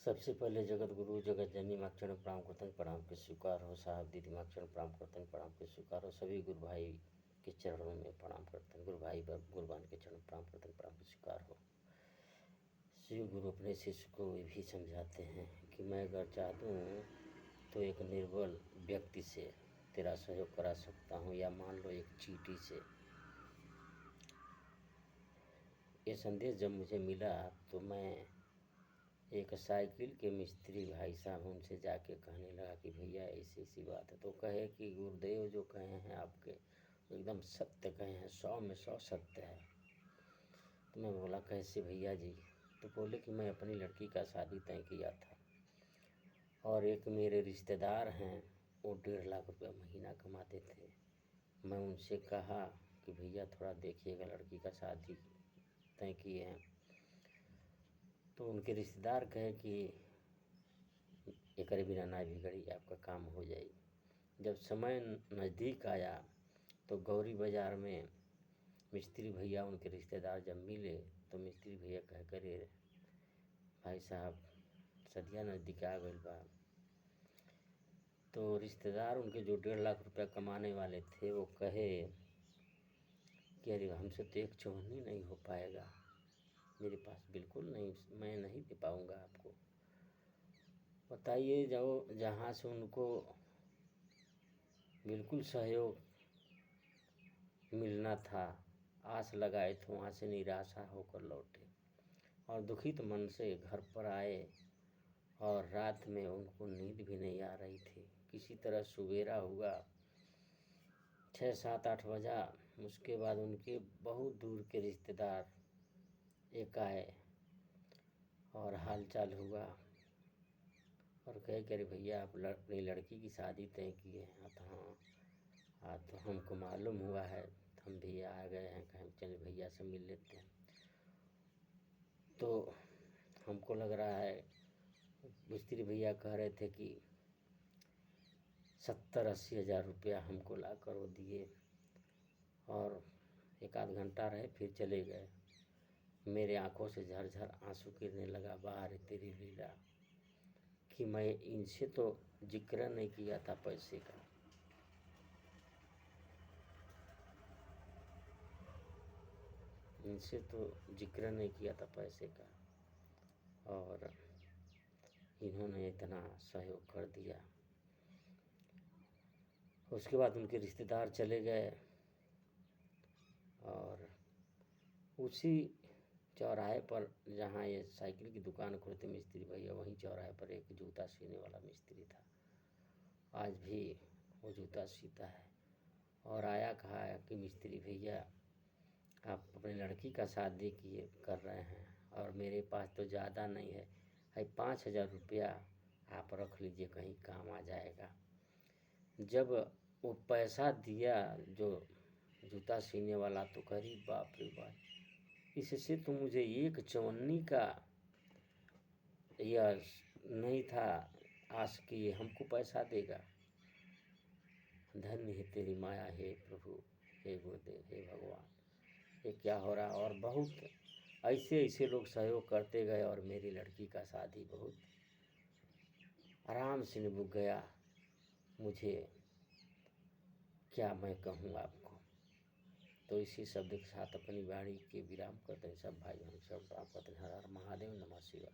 सबसे पहले जगत गुरु जगत जननी माँ चरण प्रणाम करतन, प्रणाम के स्वीकार हो। साहब दीदी माँ चरण प्रणाम करतन, प्रणाम के स्वीकार हो। सभी गुरु भाई के चरणों में प्रणाम करतन, गुरु भाई गुरुबान के चरण प्रणाम करतन, प्रणाम के स्वीकार हो। शिव गुरु अपने शिष्य को ये भी समझाते हैं कि मैं अगर चाहूँ तो एक निर्बल व्यक्ति से तेरा सहयोग करा सकता हूँ, या मान लो एक चींटी से। ये संदेश जब मुझे मिला तो मैं एक साइकिल के मिस्त्री भाई साहब उनसे जाके कहने लगा कि भैया ऐसी ऐसी बात है। तो कहे कि गुरुदेव जो कहे हैं आपके एकदम सत्य कहे हैं, 100 में 100 सत्य है। तो मैं बोला कैसे भैया जी? तो बोले कि मैं अपनी लड़की का शादी तय किया था और एक मेरे रिश्तेदार हैं, वो 1.5 लाख रुपया महीना कमाते थे। मैं उनसे कहा कि भैया थोड़ा देखिएगा, लड़की का शादी तय किए हैं। तो उनके रिश्तेदार कहे कि एकरे बिना ना बिगड़ी, आपका काम हो जाएगी। जब समय नज़दीक आया तो गौरी बाज़ार में मिस्त्री भैया उनके रिश्तेदार जब मिले तो मिस्त्री भैया कह करे भाई साहब सदिया नज़दीक आ गई बा। तो रिश्तेदार उनके जो 1.5 लाख रुपया कमाने वाले थे वो कहे कि अरे हमसे तो एक चवन्नी नहीं हो पाएगा, मेरे पास बिल्कुल नहीं, मैं नहीं दे पाऊँगा आपको। बताइए, जो जहाँ से उनको बिल्कुल सहयोग मिलना था, आस लगाए थे, वहाँ से निराशा होकर लौटे और दुखित मन से घर पर आए। और रात में उनको नींद भी नहीं आ रही थी। किसी तरह सवेरा हुआ, 6 7 8 बजा। उसके बाद उनके बहुत दूर के रिश्तेदार एक आए और हालचाल हुआ और कहे कि अरे भैया आप अपनी लड़की की शादी तय किए हैं? हाँ तो हमको मालूम हुआ है, हम भी आ गए हैं, कहें चले भैया से मिल लेते हैं। तो हमको लग रहा है, मिस्त्री भैया कह रहे थे कि 70-80 हज़ार रुपया हमको ला कर वो दिए और 1 आध घंटा रहे फिर चले गए। मेरे आंखों से झरझर आंसू गिरने लगा। बाहर तेरी लीला कि मैं इनसे तो जिक्र नहीं किया था पैसे का। इनसे तो जिक्र नहीं किया था पैसे का और इन्होंने इतना सहयोग कर दिया। उसके बाद उनके रिश्तेदार चले गए और उसी चौराहे पर जहाँ ये साइकिल की दुकान खोलते मिस्त्री भैया, वहीं चौराहे पर एक जूता सीने वाला मिस्त्री था। आज भी वो जूता सीता है। और आया कहा कि मिस्त्री भैया आप अपनी लड़की का शादी किए कर रहे हैं और मेरे पास तो ज़्यादा नहीं है, 5,000 रुपया आप रख लीजिए, कहीं काम आ जाएगा। जब वो पैसा दिया जो जूता सीने वाला तो करी बाप रे बाप, इससे तो मुझे एक चवन्नी का यह नहीं था आस कि ये हमको पैसा देगा। धन्य है तेरी माया हे प्रभु, हे गुरुदेव, हे भगवान, ये क्या हो रहा। और बहुत ऐसे ऐसे लोग सहयोग करते गए और मेरी लड़की का शादी बहुत आराम से निभा गया। मुझे क्या मैं कहूँ आपको। तो इसी शब्द के साथ अपनी वाणी के विराम करते हैं। सब भाई बहन सब प्राप्त करते हैं। हर हर महादेव, नमः शिवाय।